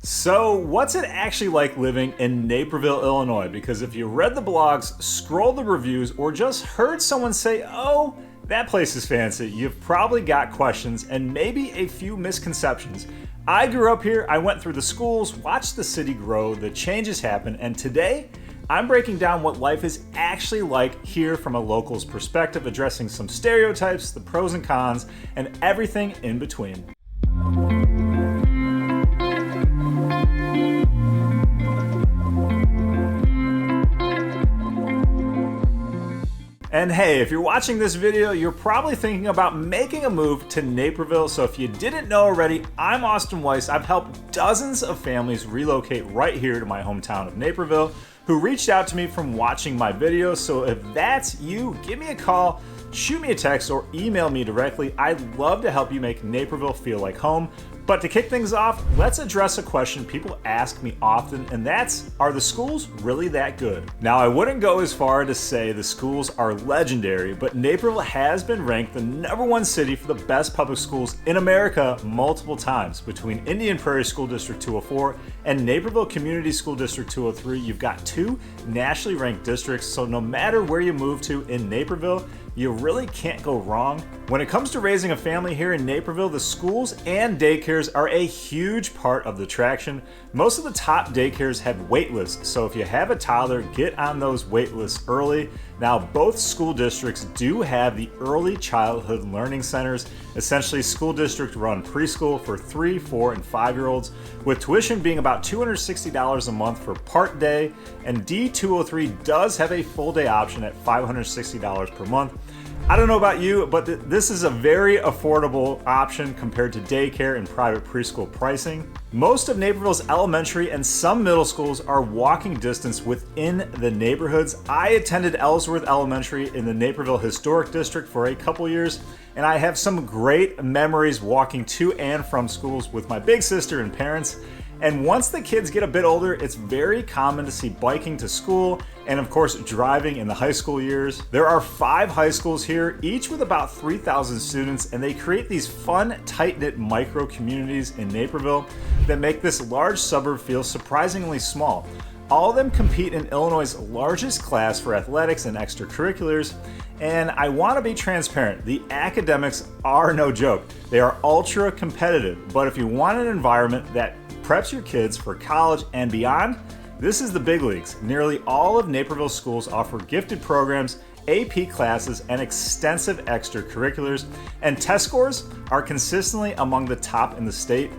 So, what's it actually like living in Naperville, Illinois? Because if you read the blogs, scrolled the reviews, or just heard someone say, oh, that place is fancy, you've probably got questions and maybe a few misconceptions. I grew up here, I went through the schools, watched the city grow, the changes happen, and today I'm breaking down what life is actually like here from a local's perspective, addressing some stereotypes, the pros and cons, and everything in between. And hey, if you're watching this video, you're probably thinking about making a move to Naperville. So if you didn't know already, I'm Austin Weiss. I've helped dozens of families relocate right here to my hometown of Naperville who reached out to me from watching my videos. So if that's you, give me a call, shoot me a text, or email me directly. I'd love to help you make Naperville feel like home. But to kick things off, let's address a question people ask me often, and that's, are the schools really that good? Now, I wouldn't go as far to say the schools are legendary, but Naperville has been ranked the #1 city for the best public schools in America multiple times. Between Indian Prairie School District 204 and Naperville Community School District 203, you've got two nationally ranked districts, so no matter where you move to in Naperville, you really can't go wrong. When it comes to raising a family here in Naperville, the schools and daycares are a huge part of the attraction. Most of the top daycares have wait lists, so if you have a toddler, get on those wait lists early. Now, both school districts do have the early childhood learning centers, essentially school district run preschool for 3, 4, and 5-year-olds, with tuition being about $260 a month for part day, and D203 does have a full day option at $560 per month. I don't know about you, but this is a very affordable option compared to daycare and private preschool pricing. Most of Naperville's elementary and some middle schools are walking distance within the neighborhoods. I attended Ellsworth Elementary in the Naperville Historic District for a couple years, and I have some great memories walking to and from schools with my big sister and parents. And once the kids get a bit older, it's very common to see biking to school and of course driving in the high school years. There are 5 high schools here, each with about 3,000 students, and they create these fun, tight-knit micro communities in Naperville that make this large suburb feel surprisingly small. All of them compete in Illinois' largest class for athletics and extracurriculars, and I want to be transparent, the academics are no joke. They are ultra competitive, but if you want an environment that preps your kids for college and beyond, this is the big leagues. Nearly all of Naperville schools offer gifted programs, AP classes, and extensive extracurriculars, and test scores are consistently among the top in the state.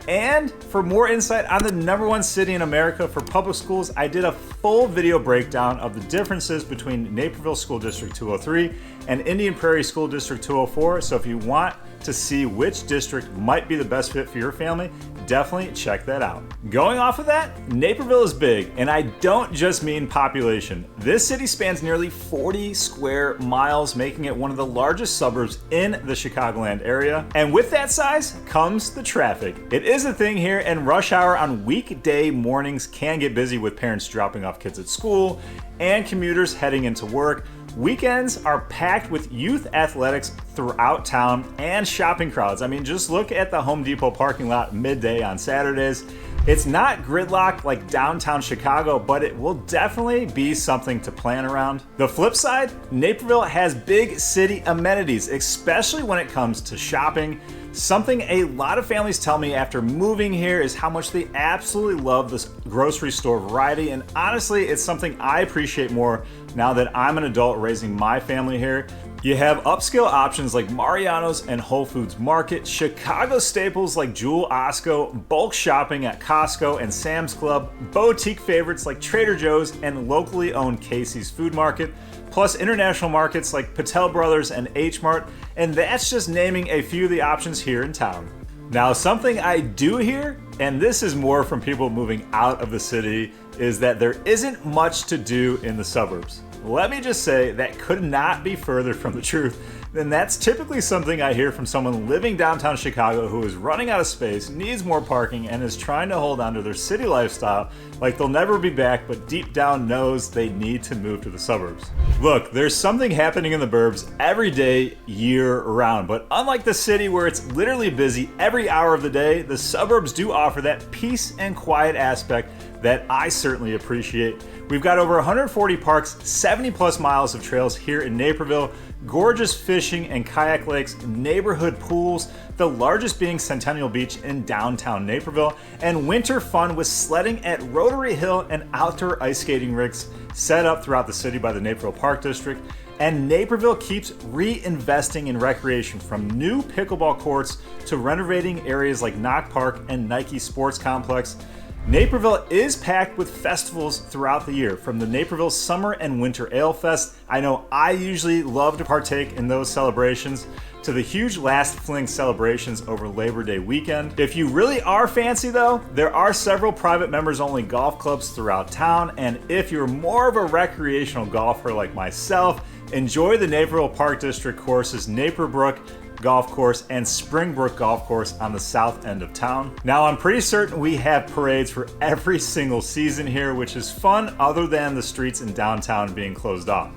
And for more insight on the #1 city in America for public schools, I did a full video breakdown of the differences between Naperville School District 203 and Indian Prairie School District 204. So if you want to see which district might be the best fit for your family, definitely check that out. Going off of that, Naperville is big, and I don't just mean population. This city spans nearly 40 square miles, making it one of the largest suburbs in the Chicagoland area. And with that size comes the traffic. It is a thing here, and rush hour on weekday mornings can get busy with parents dropping off kids at school and commuters heading into work. Weekends are packed with youth athletics throughout town and shopping crowds. I mean, just look at the Home Depot parking lot midday on Saturdays. It's not gridlocked like downtown Chicago, but it will definitely be something to plan around. The flip side, Naperville has big city amenities, especially when it comes to shopping. Something a lot of families tell me after moving here is how much they absolutely love this grocery store variety, and honestly, it's something I appreciate more now that I'm an adult raising my family here. You have upscale options like Mariano's and Whole Foods Market, Chicago staples like Jewel Osco, bulk shopping at Costco and Sam's Club, boutique favorites like Trader Joe's and locally owned Casey's Food Market, plus international markets like Patel Brothers and H Mart, and that's just naming a few of the options here in town. Now, something I do hear, and this is more from people moving out of the city, is that there isn't much to do in the suburbs. Let me just say that could not be further from the truth. then that's typically something I hear from someone living downtown Chicago who is running out of space, needs more parking, and is trying to hold on to their city lifestyle like they'll never be back, but deep down knows they need to move to the suburbs. Look, there's something happening in the burbs every day, year round, but unlike the city where it's literally busy every hour of the day, the suburbs do offer that peace and quiet aspect that I certainly appreciate. We've got over 140 parks, 70 plus miles of trails here in Naperville, gorgeous fishing and kayak lakes, neighborhood pools, the largest being Centennial Beach in downtown Naperville, and winter fun with sledding at Rotary Hill and outdoor ice skating rinks set up throughout the city by the Naperville Park District. And Naperville keeps reinvesting in recreation, from new pickleball courts to renovating areas like Knock Park and Nike Sports Complex. Naperville is packed with festivals throughout the year, from the Naperville Summer and Winter Ale Fest. I know I usually love to partake in those celebrations, to the huge Last Fling celebrations over Labor Day weekend. If you really are fancy though, there are several private members only golf clubs throughout town, and if you're more of a recreational golfer like myself, enjoy the Naperville Park District courses Naperbrook Golf Course and Springbrook Golf Course on the south end of town. Now, I'm pretty certain we have parades for every single season here, which is fun other than the streets in downtown being closed off.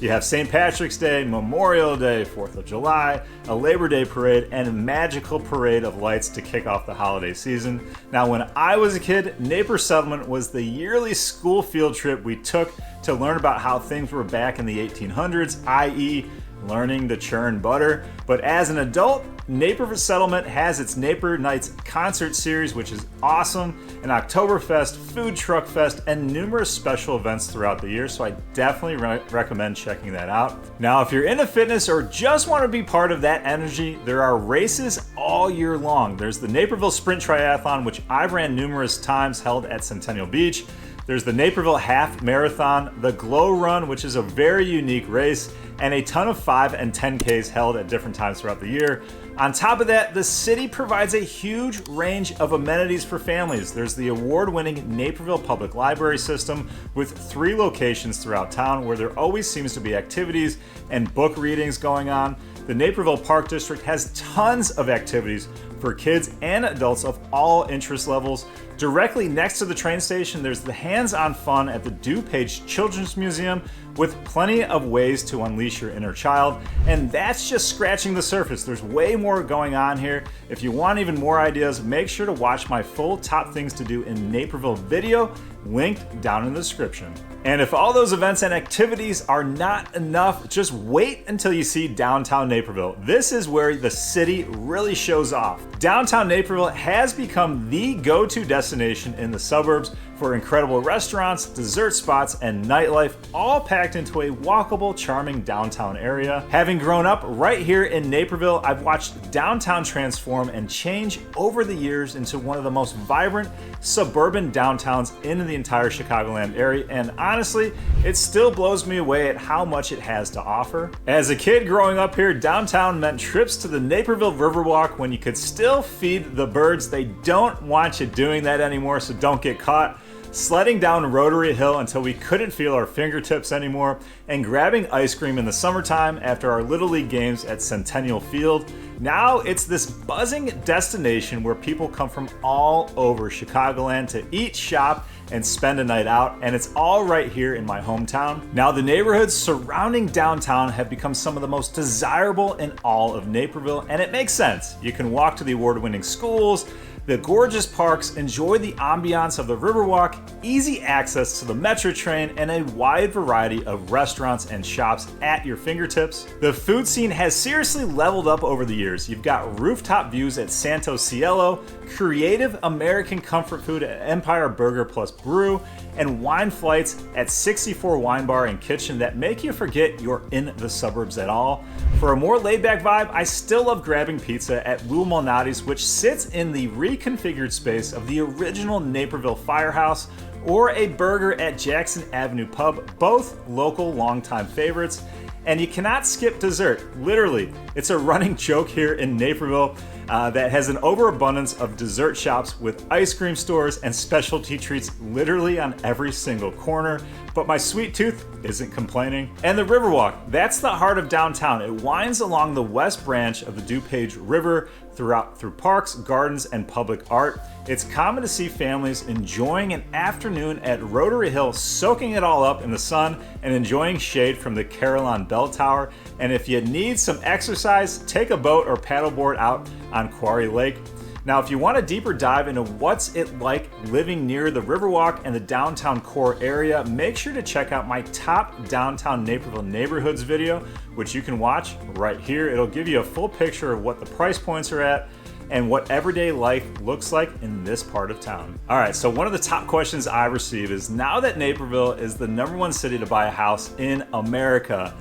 You have St. Patrick's Day, Memorial Day, 4th of July, a Labor Day parade, and a magical parade of lights to kick off the holiday season. Now, when I was a kid, Naper Settlement was the yearly school field trip we took to learn about how things were back in the 1800s, i.e., learning to churn butter. But as an adult, Naperville Settlement has its Naper Nights concert series, which is awesome, an Oktoberfest, food truck fest, and numerous special events throughout the year, so I definitely recommend checking that out. Now, if you're into fitness or just want to be part of that energy, there are races all year long. There's the Naperville Sprint Triathlon, which I've ran numerous times, held at Centennial Beach. There's the Naperville Half Marathon, the Glow Run, which is a very unique race, and a ton of 5 and 10Ks held at different times throughout the year. On top of that, the city provides a huge range of amenities for families. There's the award-winning Naperville Public Library system with 3 locations throughout town where there always seems to be activities and book readings going on. The Naperville Park District has tons of activities for kids and adults of all interest levels. Directly next to the train station, there's the hands-on fun at the DuPage Children's Museum with plenty of ways to unleash your inner child. And that's just scratching the surface. There's way more going on here. If you want even more ideas, make sure to watch my full Top Things to Do in Naperville video, linked down in the description. And if all those events and activities are not enough, just wait until you see downtown Naperville. This is where the city really shows off. Downtown Naperville has become the go-to destination in the suburbs for incredible restaurants, dessert spots, and nightlife, all packed into a walkable, charming downtown area. Having grown up right here in Naperville, I've watched downtown transform and change over the years into one of the most vibrant suburban downtowns in the entire Chicagoland area, and honestly, it still blows me away at how much it has to offer. As a kid growing up here, downtown meant trips to the Naperville Riverwalk when you could still feed the birds. They don't want you doing that anymore, so don't get caught. Sledding down Rotary Hill until we couldn't feel our fingertips anymore, and grabbing ice cream in the summertime after our Little League games at Centennial Field. Now it's this buzzing destination where people come from all over Chicagoland to eat, shop, and spend a night out, and it's all right here in my hometown. Now, the neighborhoods surrounding downtown have become some of the most desirable in all of Naperville, and it makes sense. You can walk to the award-winning schools, the gorgeous parks, enjoy the ambiance of the Riverwalk, easy access to the Metro train, and a wide variety of restaurants and shops at your fingertips. The food scene has seriously leveled up over the years. You've got rooftop views at Santo Cielo, creative American comfort food at Empire Burger Plus Brew, and wine flights at 64 Wine Bar and Kitchen that make you forget you're in the suburbs at all. For a more laid-back vibe, I still love grabbing pizza at Lou Malnati's, which sits in the reconfigured space of the original Naperville Firehouse, or a burger at Jackson Avenue Pub, both local longtime favorites. And you cannot skip dessert. Literally, it's a running joke here in Naperville. that has an overabundance of dessert shops with ice cream stores and specialty treats literally on every single corner. But my sweet tooth isn't complaining. And the Riverwalk, that's the heart of downtown. It winds along the west branch of the DuPage River through parks, gardens, and public art. It's common to see families enjoying an afternoon at Rotary Hill, soaking it all up in the sun and enjoying shade from the Carillon Bell Tower. And if you need some exercise, take a boat or paddleboard out on Quarry Lake. Now, if you want a deeper dive into what's it like living near the Riverwalk and the downtown core area, make sure to check out my top downtown Naperville neighborhoods video, which you can watch right here. It'll give you a full picture of what the price points are at and what everyday life looks like in this part of town. All right, so one of the top questions I receive is, now that Naperville is the #1 city to buy a house in America,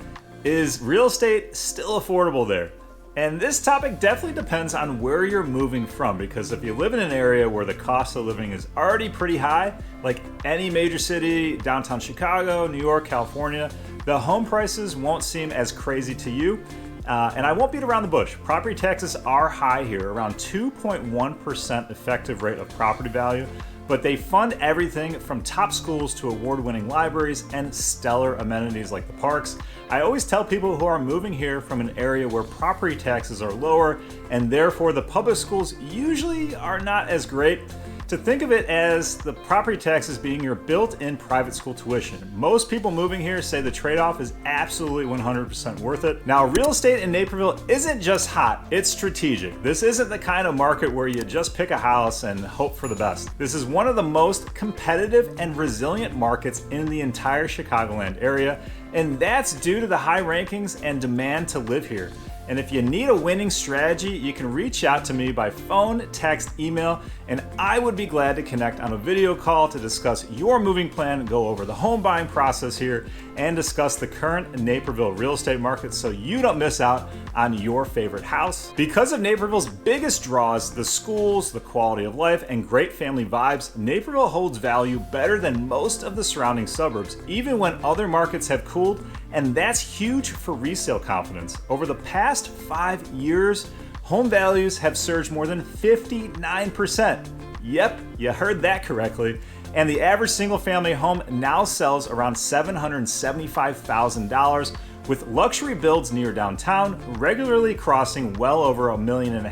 is real estate still affordable there? And this topic definitely depends on where you're moving from, because if you live in an area where the cost of living is already pretty high, like any major city, downtown Chicago, New York, California, the home prices won't seem as crazy to you. And I won't beat around the bush. Property taxes are high here, around 2.1% effective rate of property value, but they fund everything from top schools to award-winning libraries and stellar amenities like the parks. I always tell people who are moving here from an area where property taxes are lower and therefore the public schools usually are not as great, to think of it as the property taxes being your built-in private school tuition. Most people moving here say the trade-off is absolutely 100% worth it. Now, real estate in Naperville isn't just hot, it's strategic. This isn't the kind of market where you just pick a house and hope for the best. This is one of the most competitive and resilient markets in the entire Chicagoland area, and that's due to the high rankings and demand to live here. And if you need a winning strategy, you can reach out to me by phone, text, email, and I would be glad to connect on a video call to discuss your moving plan, go over the home buying process here, and discuss the current Naperville real estate market so you don't miss out on your favorite house. Because of Naperville's biggest draws, the schools, the quality of life, and great family vibes, Naperville holds value better than most of the surrounding suburbs, even when other markets have cooled, and that's huge for resale confidence. Over the past 5 years, home values have surged more than 59%. Yep, you heard that correctly. And the average single family home now sells around $775,000, with luxury builds near downtown regularly crossing well over $1.5 million.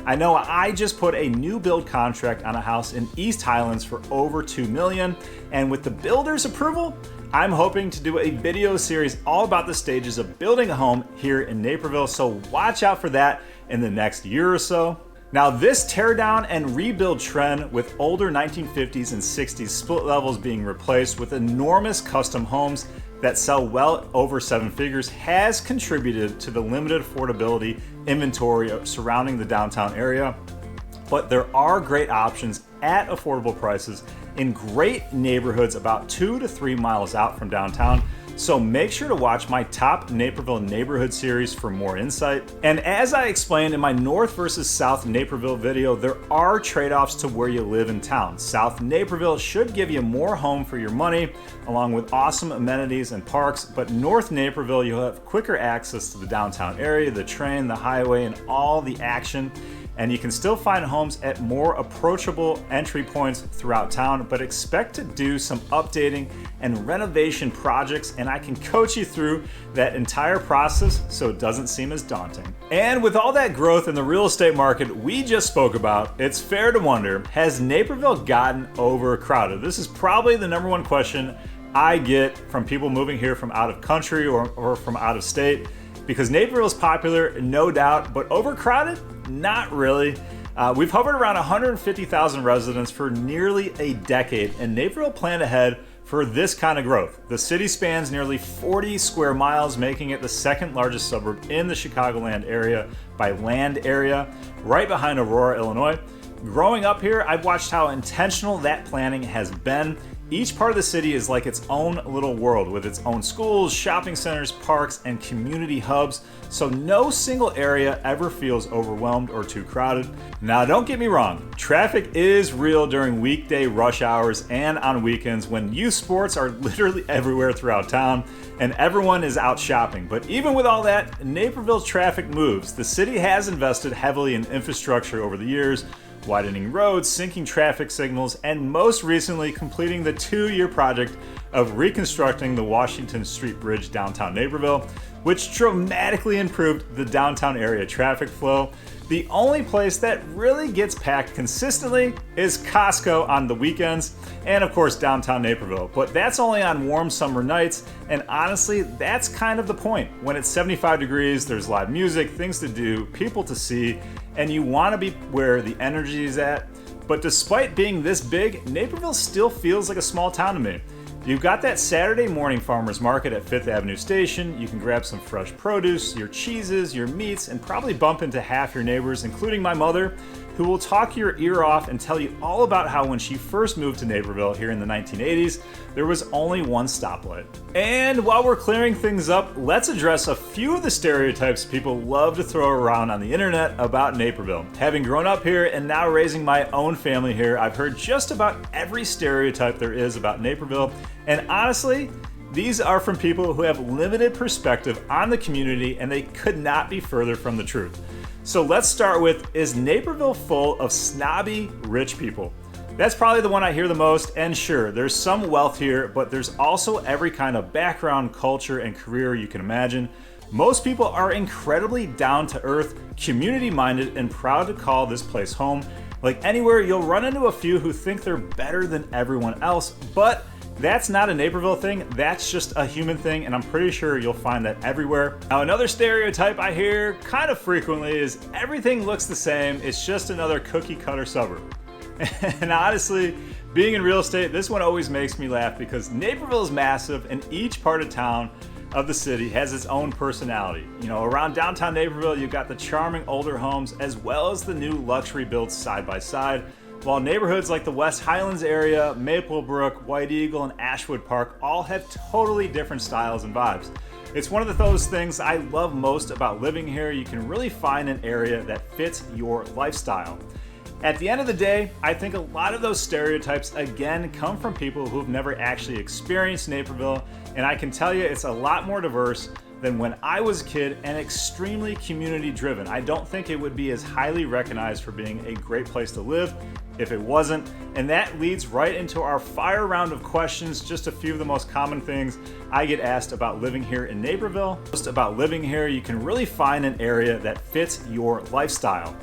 I know I just put a new build contract on a house in East Highlands for over $2 million, and with the builder's approval, I'm hoping to do a video series all about the stages of building a home here in Naperville, so watch out for that in the next year or so. Now, this tear down and rebuild trend, with older 1950s and 60s split levels being replaced with enormous custom homes that sell well over 7 figures, has contributed to the limited affordability inventory surrounding the downtown area. But there are great options at affordable prices in great neighborhoods about 2 to 3 miles out from downtown. So make sure to watch my top Naperville neighborhood series for more insight. And as I explained in my North versus South Naperville video, there are trade-offs to where you live in town. South Naperville should give you more home for your money, along with awesome amenities and parks, but North Naperville, you'll have quicker access to the downtown area, the train, the highway, and all the action. And you can still find homes at more approachable entry points throughout town, but expect to do some updating and renovation projects, and I can coach you through that entire process so it doesn't seem as daunting. And with all that growth in the real estate market we just spoke about, it's fair to wonder, has Naperville gotten overcrowded? This is probably the #1 question I get from people moving here from out of country or from out of state, because Naperville is popular, no doubt, but overcrowded? Not really. We've hovered around 150,000 residents for nearly a decade, and Naperville planned ahead for this kind of growth. The city spans nearly 40 square miles, making it the second largest suburb in the Chicagoland area by land area, right behind Aurora, Illinois. Growing up here, I've watched how intentional that planning has been. Each part of the city is like its own little world with its own schools, shopping centers, parks, and community hubs, so no single area ever feels overwhelmed or too crowded. Now, don't get me wrong, traffic is real during weekday rush hours and on weekends when youth sports are literally everywhere throughout town and everyone is out shopping. But even with all that, Naperville's traffic moves. The city has invested heavily in infrastructure over the years, widening roads, syncing traffic signals, and most recently completing the 2-year project of reconstructing the Washington Street Bridge downtown Naperville, which dramatically improved the downtown area traffic flow. The only place that really gets packed consistently is Costco on the weekends, and of course downtown Naperville. But that's only on warm summer nights, and honestly, that's kind of the point. When it's 75 degrees, there's live music, things to do, people to see, and you want to be where the energy is at. But despite being this big, Naperville still feels like a small town to me. You've got that Saturday morning farmers market at 5th Avenue Station. You can grab some fresh produce, your cheeses, your meats, and probably bump into half your neighbors, including my mother, who will talk your ear off and tell you all about how when she first moved to Naperville here in the 1980s, there was only one stoplight. And while we're clearing things up, let's address a few of the stereotypes people love to throw around on the internet about Naperville. Having grown up here and now raising my own family here, I've heard just about every stereotype there is about Naperville, and honestly, these are from people who have limited perspective on the community, and they could not be further from the truth. So let's start with, is Naperville full of snobby rich people? That's probably the one I hear the most, and sure, there's some wealth here, but there's also every kind of background, culture, and career you can imagine. Most people are incredibly down to earth, community minded, and proud to call this place home. Like anywhere, you'll run into a few who think they're better than everyone else, but that's not a Naperville thing, that's just a human thing, and I'm pretty sure you'll find that everywhere. Now, another stereotype I hear kind of frequently is everything looks the same, it's just another cookie cutter suburb. And honestly, being in real estate, this one always makes me laugh because Naperville is massive and each part of town of the city has its own personality. You know, around downtown Naperville, you've got the charming older homes as well as the new luxury builds side by side, while neighborhoods like the West Highlands area, Maplebrook, White Eagle, and Ashwood Park all have totally different styles and vibes. It's one of those things I love most about living here. You can really find an area that fits your lifestyle. At the end of the day, I think a lot of those stereotypes again come from people who've never actually experienced Naperville, and I can tell you it's a lot more diverse than when I was a kid and extremely community driven. I don't think it would be as highly recognized for being a great place to live if it wasn't. And that leads right into our fire round of questions, just a few of the most common things I get asked about living here in Naperville. Just about living here, you can really find an area that fits your lifestyle.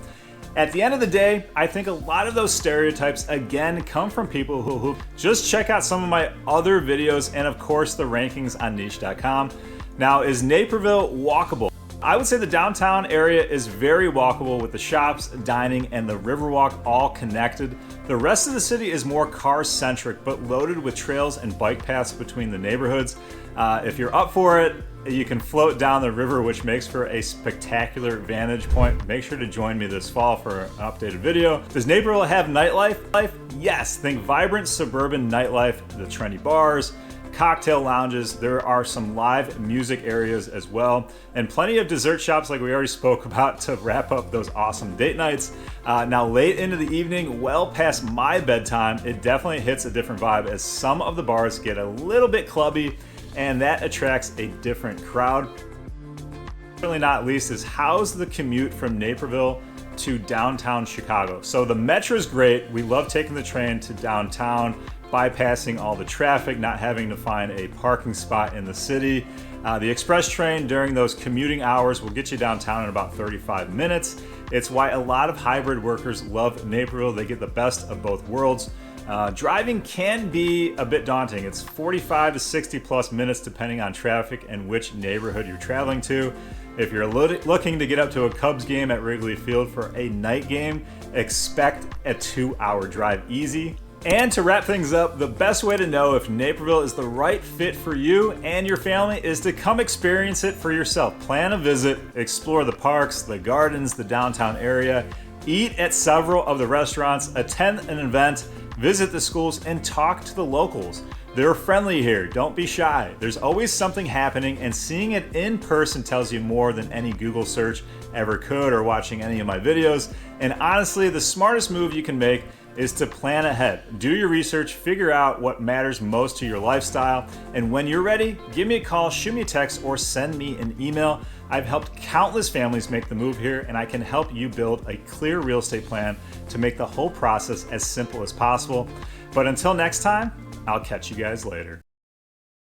At the end of the day, I think a lot of those stereotypes again come from people who just check out some of my other videos and of course the rankings on niche.com. Now, is Naperville walkable? I would say the downtown area is very walkable with the shops, dining, and the Riverwalk all connected. The rest of the city is more car-centric, but loaded with trails and bike paths between the neighborhoods. If you're up for it, you can float down the river, which makes for a spectacular vantage point. Make sure to join me this fall for an updated video. Does Naperville have nightlife? Yes, think vibrant suburban nightlife, the trendy bars, cocktail lounges. There are some live music areas as well, and plenty of dessert shops like we already spoke about to wrap up those awesome date nights. Now late into the evening, well past my bedtime, it definitely hits a different vibe as some of the bars get a little bit clubby, and that attracts a different crowd. Certainly not least is how's the commute from Naperville to downtown Chicago. So the metro is great. We love taking the train to downtown, bypassing all the traffic, not having to find a parking spot in the city. The express train during those commuting hours will get you downtown in about 35 minutes. It's why a lot of hybrid workers love Naperville. They get the best of both worlds. Driving can be a bit daunting. It's 45 to 60 plus minutes depending on traffic and which neighborhood you're traveling to. If you're looking to get up to a Cubs game at Wrigley Field for a night game, expect a 2-hour drive easy. And to wrap things up, the best way to know if Naperville is the right fit for you and your family is to come experience it for yourself. Plan a visit, explore the parks, the gardens, the downtown area, eat at several of the restaurants, attend an event, Visit the schools and talk to the locals. They're friendly here, don't be shy. There's always something happening, and seeing it in person tells you more than any Google search ever could or watching any of my videos. And honestly, the smartest move you can make is to plan ahead. Do your research, figure out what matters most to your lifestyle, and when you're ready, give me a call, shoot me a text, or send me an email. I've helped countless families make the move here, and I can help you build a clear real estate plan to make the whole process as simple as possible. But until next time, I'll catch you guys later.